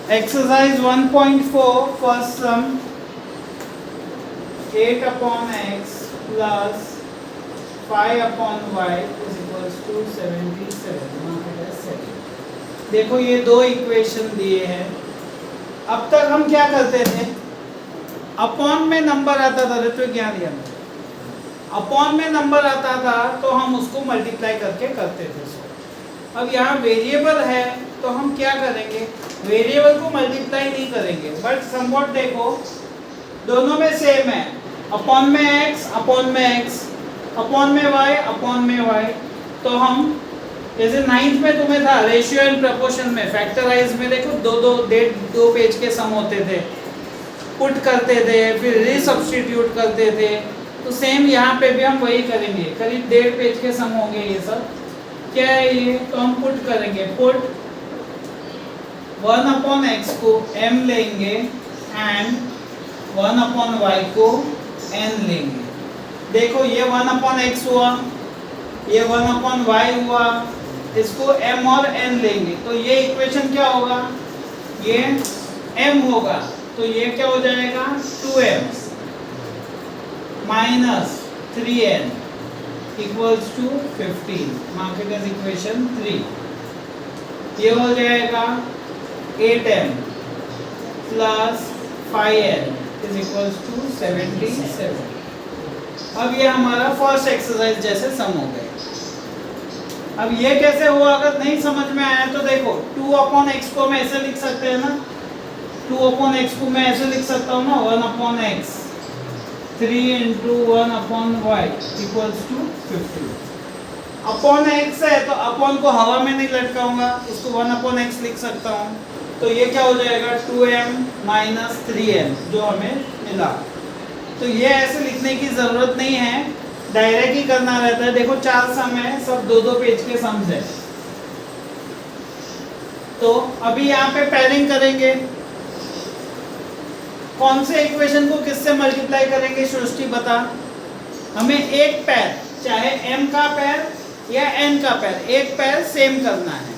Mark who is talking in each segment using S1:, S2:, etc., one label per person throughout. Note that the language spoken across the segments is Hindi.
S1: Exercise 1.4 first sum 8 upon x plus 5 upon y is equals to 77. देखो ये दो इक्वेशन दिए हैं। अब तक हम क्या करते थे, अपॉन में नंबर आता था, तो क्या दिया अपॉन में नंबर आता था तो हम उसको मल्टीप्लाई करके करते थे। अब यहाँ वेरिएबल है तो हम क्या करेंगे, वेरिएबल को मल्टीप्लाई नहीं करेंगे, बट समवॉट देखो दोनों में सेम है, अपॉन में x अपॉन में x अपॉन में y अपॉन में y। तो हम जैसे 9th में तुम्हें था रेशियो एंड प्रपोर्शन में, फैक्टराइज में देखो दो पेज के सम होते थे, पुट करते थे फिर रीसब्स्टिट्यूट करते थे। तो सेम यहाँ पे भी हम वही करेंगे, करीब 1.5 पेज के सम होंगे ये सब। क्या है ये, तो हम पुट करेंगे, पुट 1 अपॉन x को m लेंगे एंड 1 अपॉन y को n लेंगे। देखो ये 1 अपॉन x हुआ, ये 1 अपॉन y हुआ, इसको m और n लेंगे तो ये इक्वेशन क्या होगा, ये m होगा, तो ये क्या हो जाएगा 2m minus 3n equals to 15। Mark it as equation 3। ये हो जाएगा 8m plus 5n is equals to 77। अब ये हमारा फर्स्ट एक्सरसाइज जैसे सम हो गए। अब ये कैसे हुआ, अगर नहीं समझ में आया तो देखो 2 अपॉन x को हम ऐसे लिख सकते हैं ना, 2 अपॉन x को मैं ऐसे लिख सकता हूँ ना, 1 upon x 3 into 1 upon y equals to 15। Upon x है तो अपॉन को हवा में नहीं लटकाऊंगा, इसको 1 अपॉन x लिख सकता हूँ। तो ये क्या हो जाएगा 2m माइनस 3n जो हमें मिला। तो ये ऐसे लिखने की ज़रूरत नहीं है, डायरेक्ट ही करना रहता है। देखो 4 सम है, सब 2-2 पेज के सम्स है। तो अभी यहाँ पे पेयरिंग करेंगे, कौन से इक्वेशन को किससे मल्टीप्लाई करेंगे सृष्टि बता। हमें एक पैर, चाहे m का पैर या n का पैर, एक पैर सेम करना है।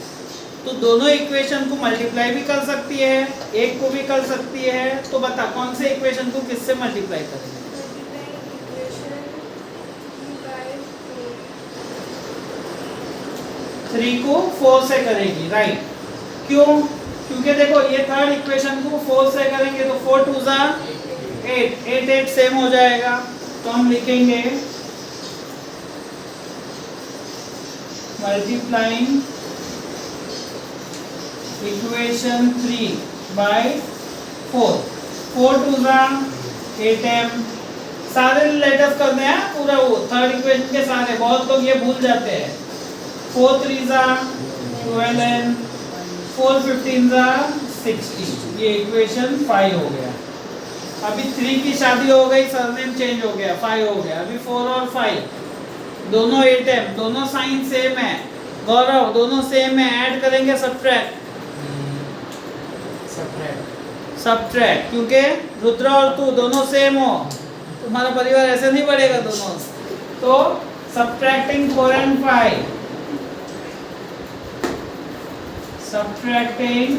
S1: तो दोनों इक्वेशन को मल्टीप्लाई भी कर सकती है, एक को भी कर सकती है। तो बता कौन से इक्वेशन को किससे मल्टीप्लाई करेंगे। 3 को 4 से करेगी, राइट। क्यों, क्योंकि देखो ये थर्ड इक्वेशन को 4 से करेंगे तो 4 2 जा 8, 8 8 सेम हो जाएगा। तो हम लिखेंगे मल्टीप्लाइंग इक्वेशन 3 बाय 4, 4 2 जा 8m। सारे रिलेटिव करने हैं पूरा, वो थर्ड इक्वेशन के सारे, बहुत लोग ये भूल जाते हैं। 4 3 जा 12n, 4 15 जा 60। ये इक्वेशन 5 हो गया। अभी 3 की शादी हो गई, सरनेम चेंज हो गया, 5 हो गया। अभी 4 और 5 दोनों 8m, दोनों साइन सेम है। गौरव दोनों सेम है, ऐड करेंगे सब्ट्रैक्ट, सब्ट्रैक्ट क्योंकि रुद्र और तू दोनों सेम हो, तुम्हारा परिवार ऐसे नहीं बढ़ेगा दोनों। तो subtracting 4 and 5, subtracting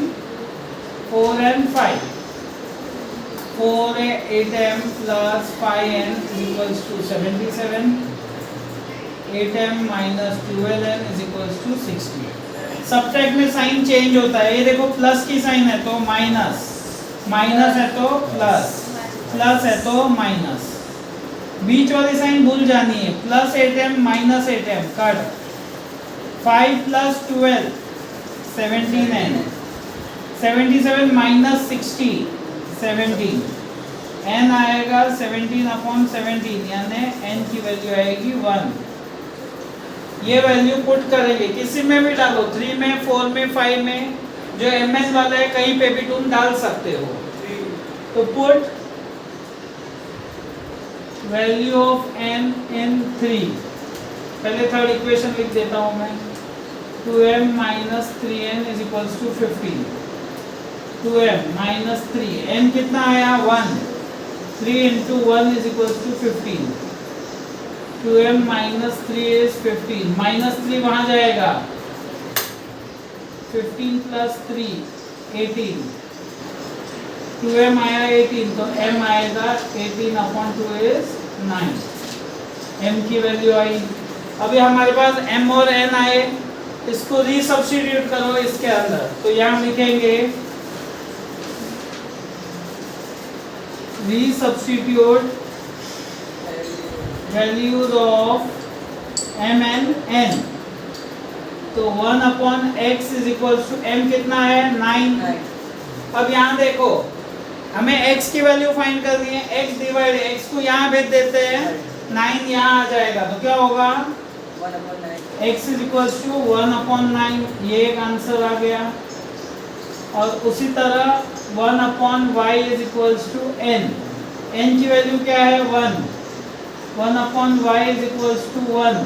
S1: 4 and 5, 4 8m plus 5n equals to 77, 8m minus 12n is equals to 60। Subtract में साइन चेंज होता है, ये देखो प्लस की साइन है तो माइनस, माइनस है तो प्लस, प्लस है तो माइनस। बीच वाली साइन भूल जानी है, plus 8m minus 8m cut, 5 plus 12 17n, 77 minus 60 17, n आएगा 17 अपॉन 17, यानी n की वैल्यू आएगी 1। ये वैल्यू पुट करेंगे, किसी में भी डालो, 3 में 4 में 5 में, जो mn वाला है कहीं पे भी तुम डाल सकते हो। तो put value of n in 3, पहले थर्ड इक्वेशन लिख देता हूँ मैं, 2m minus 3n is equals to 15। 2m minus 3, n कितना आया 1, 3 into 1 is equals to 15। 2m minus 3 is 15, minus 3 वहाँ जाएगा, 15 प्लस 3 18, 2m आया 18, तो m आएगा 18/2 इज 9। m की वैल्यू आई। अभी हमारे पास m और n आए, इसको रीसब्स्टिट्यूट करो इसके अंदर, तो यहाँ लिखेंगे resubstitute values of m and n। तो 1/x is equal to m कितना है 9। अब यहाँ देखो हमें x की वैल्यू फाइंड करनी है, x डिवाइड x को यहाँ भेज देते हैं, 9 यहाँ आ जाएगा, तो क्या होगा 1/9 x इज इक्वल टू 1/9। ये एक आंसर आ गया। और उसी तरह 1/y is equal to n। n की वैल्यू क्या है 1, 1/y इज इक्वल टू 1,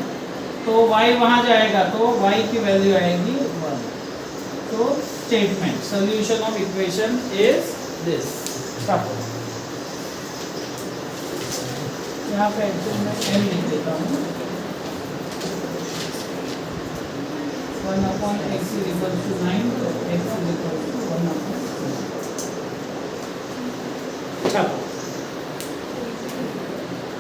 S1: तो y वहाँ जाएगा, तो y की वैल्यू आएगी 1। तो statement solution of equation is this. यहाँ पे मैं m लिख देता हूँ, 1/x इज इक्वल टू 9, तो x इज इक्वल टू 1/।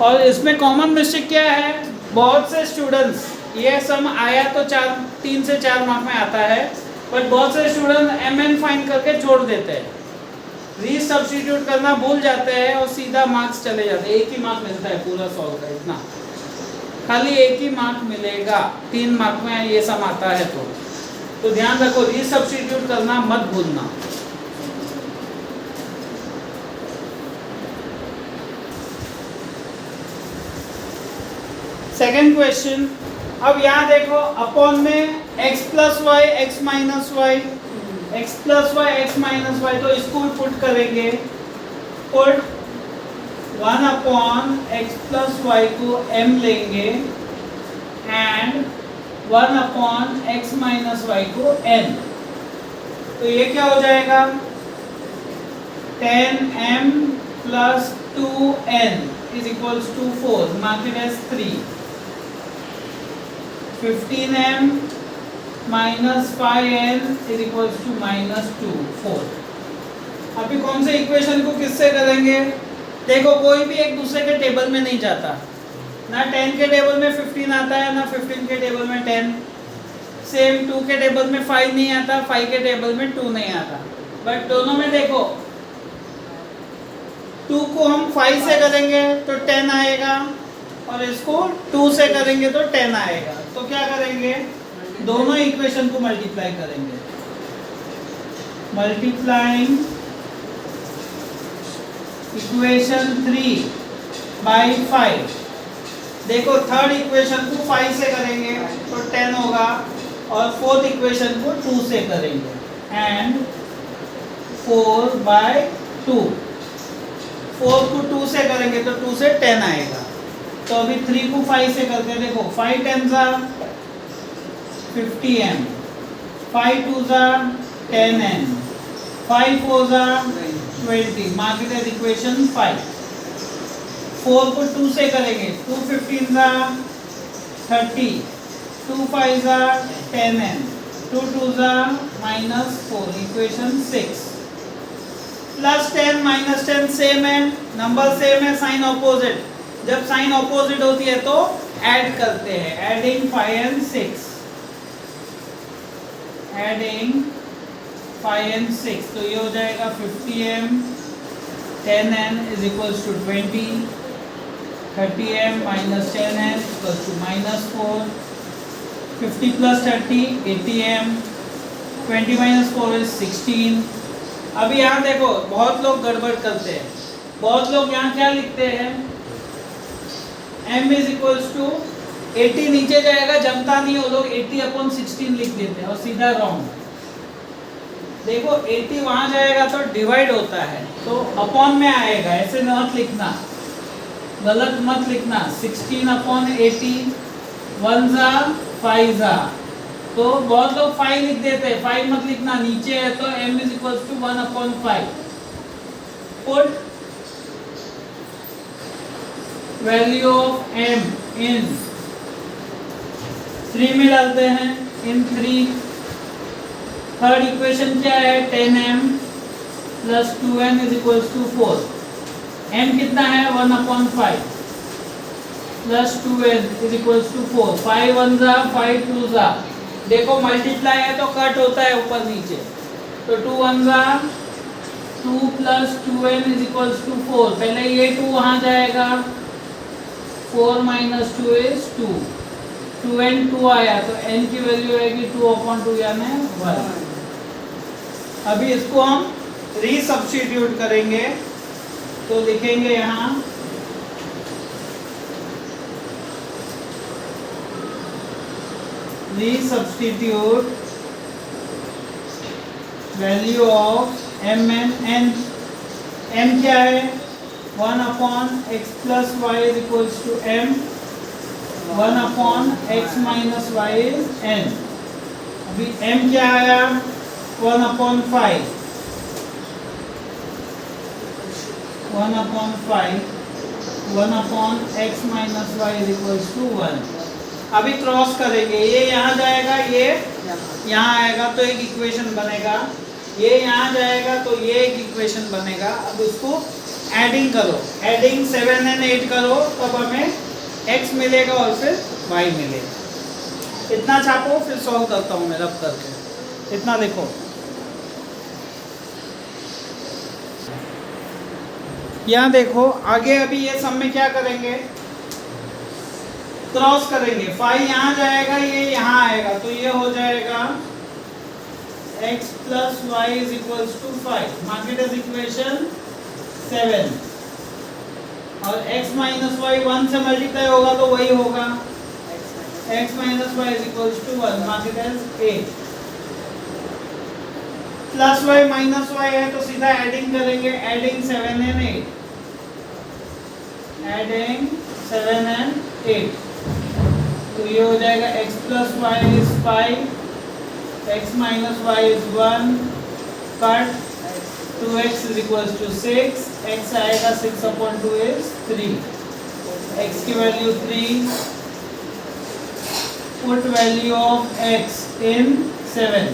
S1: और इसमें कॉमन मिस्टेक क्या है, बहुत से स्टूडेंट्स ये सम आया तो 3 से 4 मार्क में आता है, बट बहुत से स्टूडेंट mn फाइंड करके छोड़ देते हैं, रीसब्स्टिट्यूट करना भूल जाते हैं और सीधा मार्क्स चले जाते हैं। 1 ही मार्क मिलता है पूरा सॉल्व का, इतना खाली 1 ही मार्क मिलेगा 3 मार्क में ये सम आता है। तो ध्यान रखो, रीसब्स्टिट्यूट करना मत भूलना। सेकेंड क्वेश्चन, अब यहाँ देखो अपॉन में x plus y x minus y, x plus y x minus y, तो इसको पुट करेंगे, पुट 1/x प्लस वाई को m लेंगे एंड 1/x माइनस वाई को n। तो ये क्या हो जाएगा 10m plus 2n is equals to 4, mark it as 3। 15m minus 5n is equals to -2, 4। अभी कौन से इक्वेशन को किससे करेंगे, देखो कोई भी एक दूसरे के टेबल में नहीं जाता, ना 10 के टेबल में 15 आता है, ना 15 के टेबल में 10, सेम 2 के टेबल में 5 नहीं आता, 5 के टेबल में 2 नहीं आता, बट दोनों में देखो 2 को हम 5 से करेंगे तो 10 आएगा, और इसको 2 से करेंगे तो 10 आएगा। तो क्या करेंगे, दोनों इक्वेशन को मल्टीप्लाई करेंगे, मल्टीप्लाइंग इक्वेशन 3 बाई 5। देखो थर्ड इक्वेशन को 5 से करेंगे तो 10 होगा, और फोर्थ इक्वेशन को 2 से करेंगे, एंड 4/2। 4 को 2 से करेंगे तो 2 से 10 आएगा। तो अभी 3 को 5 से करते हैं, देखो 5 10s are 50m, 5 2s are 10n, 5 4s are 20, mark it as equation 5। 4 को 2 से करेंगे, 2 15s are 30, 2 5s are 10n, 2 2s are -4, equation 6। Plus 10 minus 10 same है, नंबर सेम है, साइन ऑपोजिट। जब साइन ऑपोजिट होती है तो ऐड करते हैं, एडिंग 5 and 6, एडिंग 5 and 6, तो ये हो जाएगा 50m 10n is equals to 20, 30m minus 10n equals to -4, 50 plus 30 80m, 20 minus 4 is 16। अभी यहाँ देखो बहुत लोग गड़बड़ करते हैं, बहुत लोग यहाँ क्या लिखते हैं, m इज इक्वल्स टू 80 नीचे जाएगा, जमता नहीं, वो लोग 80/16 लिख देते हैं और सीधा रॉन्ग। देखो 80 वहां जाएगा तो डिवाइड होता है, तो अपॉन में आएगा, ऐसे मत लिखना, गलत मत लिखना। 16/80 1 जा 5 जा, तो बहुत लोग 5 लिख देते हैं, 5 मत लिखना, नीचे है तो m is equals to 1/5। Put value of m in 3 में डालते हैं, इन 3। थर्ड इक्वेशन क्या है 10m plus 2n is equals to 4। n कितना है 1/5 plus 2n is equals to 4। 5 1 जा 5 2 जा, देखो मल्टीप्लाई है तो कट होता है ऊपर नीचे, तो 2 1 जा 2 plus 2n is equals to 4। पहले ये 2 वहाँ जाएगा, 4 माइनस 2 इज 2, 2n 2 आया तो n की वैल्यू आएगी 2/2 यानी 1। अभी इसको हम रीसब्स्टिट्यूट करेंगे तो लिखेंगे यहाँ resubstitute value of mn। n क्या है 1/x plus y is equals to m, 1/x minus y is n। अभी m क्या आया 1/5, 1/x minus y is equals to 1। अभी क्रॉस करेंगे, ये यहाँ जाएगा, ये यहाँ आएगा तो एक इक्वेशन बनेगा, ये यहाँ जाएगा तो ये एक इक्वेशन बनेगा। अब उसको एडिंग करो, एडिंग 7 and 8 करो, तब हमें x मिलेगा और फिर y मिलेगा। इतना छापो, फिर सॉल्व करता हूँ मैं रब करके। इतना लिखो, यहाँ देखो आगे। अभी ये सब में क्या करेंगे, क्रॉस करेंगे। 5 यहाँ जाएगा, ये यहाँ आएगा, तो ये हो जाएगा x plus y is equals to 5। Mark it as equation 7। और x minus y 1 से मल्टीप्लाई होगा तो वही होगा, x minus y is equals to 1। Mark it as 8। प्लस y माइनस y है तो सीधा एडिंग करेंगे, एडिंग 7 and 8, एडिंग 7 and 8। तो ये हो जाएगा x plus y is 5, x minus y is 1, cut 2x is equals to 6, x आएगा 6/2 is 3, x की value 3, put value of x in 7,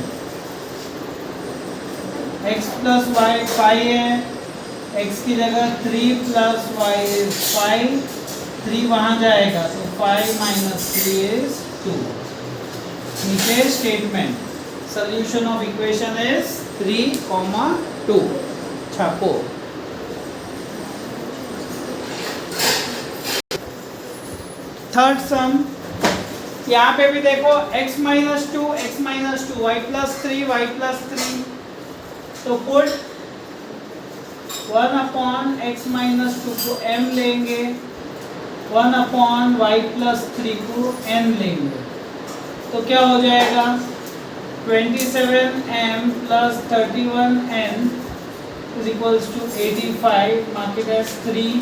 S1: x plus y 5 है, x की जगह 3 plus y is 5, 3 वहाँ जाएगा तो 5 minus 3 is 2। नीचे statement, solution of equation is 3, 2। छापो। थर्ड सम, यहाँ पे भी देखो x minus 2, x minus 2, y plus 3, y plus 3, तो पुट 1/x minus 2 को m लेंगे, 1/y plus 3 को n लेंगे, तो क्या हो जाएगा 27m plus 31n is equals to 85। Mark it as 3।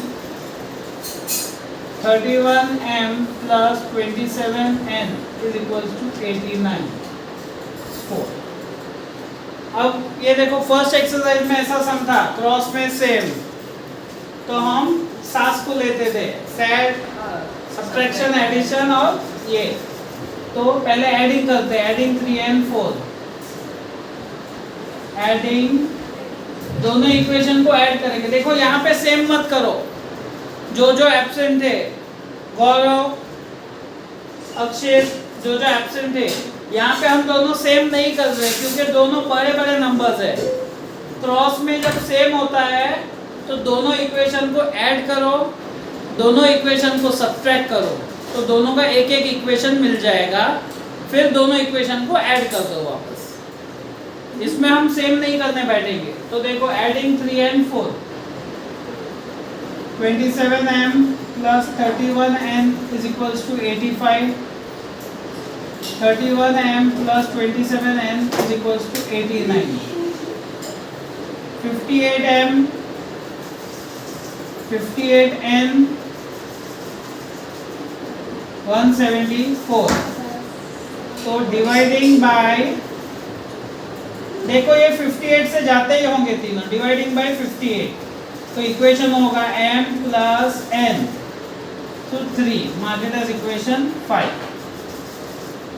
S1: 31m plus 27n is equals to 89, 4। अब ये देखो फर्स्ट एक्सरसाइज में ऐसा सम था, क्रॉस में सेम, तो हम सास को लेते थे, सेट सब्ट्रैक्शन एडिशन, और ये तो पहले एडिंग करते हैं, एडिंग 3 and 4, एडिंग दोनों इक्वेशन को ऐड करेंगे। देखो यहाँ पे सेम मत करो, जो जो एब्सेंट थे, गौरव अक्षय जो जो एब्सेंट थे, यहाँ पे हम दोनों सेम नहीं कर रहे क्योंकि दोनों बड़े बड़े नंबर्स है। क्रॉस में जब सेम होता है तो दोनों इक्वेशन को ऐड करो, दोनों इक्वेशन को सब्ट्रैक्ट करो, तो दोनों का एक एक इक्वेशन मिल जाएगा, फिर दोनों इक्वेशन को ऐड कर दो वापस। इसमें हम सेम नहीं करने बैठेंगे। तो देखो adding 3 and 4, 27m plus 31n is equals to 85, 31m plus 27n is equals to 89, 58m 58n 174। तो डिवाइडिंग बाय, देखो ये 58 से जाते ही होंगे तीनों, डिवाइडिंग बाय 58, तो इक्वेशन होगा m plus n तो 3। Mark it as equation 5।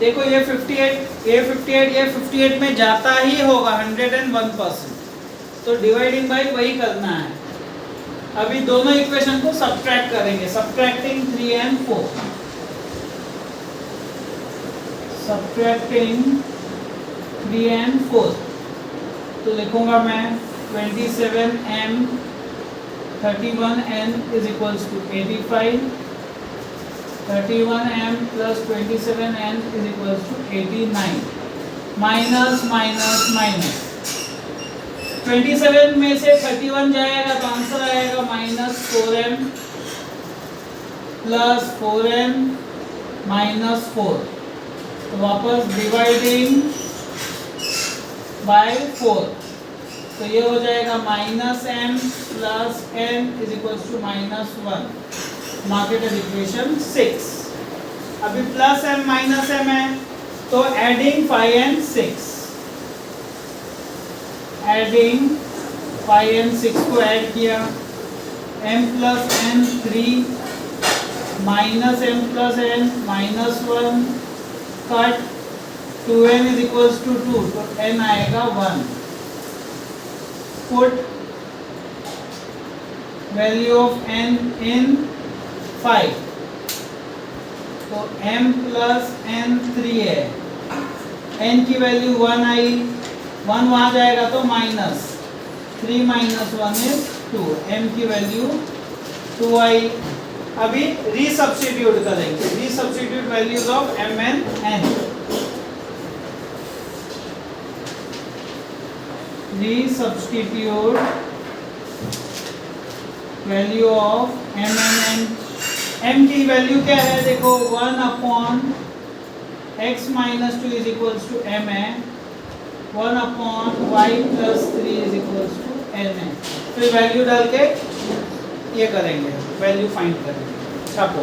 S1: देखो ये 58 ये 58 ये 58 में जाता ही होगा 101%, तो डिवाइडिंग बाई वही करना है। अभी दोनों इक्वेशन को सब्ट्रैक्ट करेंगे, सब्ट्रैक्टिंग 3 and 4, सब्ट्रैक्टिंग 3 and 4। तो लिखूंगा मैं 27m 31n is equals to 85, 31m plus 27n is equals to 89, minus minus minus 27 में से 31 जाएगा तो आंसर आएगा -4m प्लस 4m -4। तो वापस डिवाइडिंग बाय 4, तो ये हो जाएगा -m plus n is equals to -1। Mark it as equation 6। अभी प्लस m माइनस m है तो एडिंग 5 and 6, एडिंग 5 and 6 को ऐड किया, m plus n 3 minus m plus n -1 cut 2n is equals to 2, तो n आएगा 1। Put value of n in 5, तो m प्लस n 3 है, n की वैल्यू 1 आई, 1 वहाँ जाएगा तो माइनस 3 minus 1 is 2, m की वैल्यू 2 आई। अभी रीसब्स्टिट्यूट करेंगे, resubstitute values of m and n, resubstitute value of m and n। m की वैल्यू क्या है, देखो 1/x minus 2 is equals to m है, 1/y plus 3 is equals to n है। फिर वैल्यू डाल के ये करेंगे, वैल्यू फाइंड करेंगे। छापो,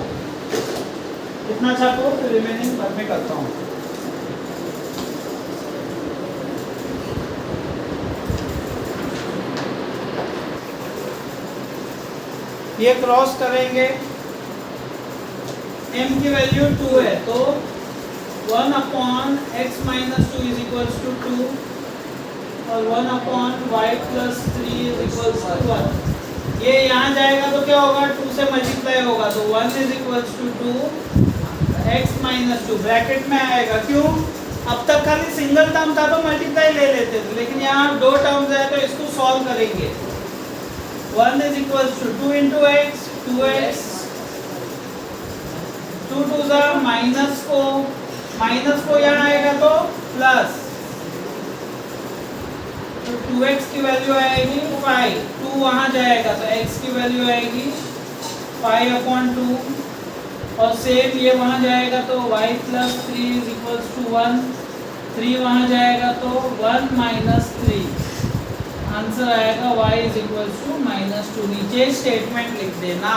S1: इतना छापो, फिर रिमेनिंग बाद में करता हूँ। ये क्रॉस करेंगे, m की वैल्यू 2 है तो 1/x minus 2 is equals to 2 और 1/y plus 3 is equals to 1। ये यहाँ जाएगा तो क्या होगा, 2 से मल्टीप्लाई होगा तो 1 is equals to 2x minus 2 bracket में आएगा। क्यों, अब तक खाली सिंगल टर्म था तो मल्टीप्लाई ले लेते थे, लेकिन यहाँ 2 टर्म्स है तो इसको सॉल्व करेंगे। 1 is equals to 2 into x, 2x, 2 2s are -4, -4 यहाँ आएगा तो प्लस, तो 2x की वैल्यू आएगी 5, 2 वहाँ जाएगा तो x की वैल्यू आएगी 5/2 और सेम ये वहाँ जाएगा तो y plus 3 is equals to 1, 3 वहाँ जाएगा तो 1 minus 3, आंसर आएगा y is equals to -2। नीचे स्टेटमेंट लिख देना।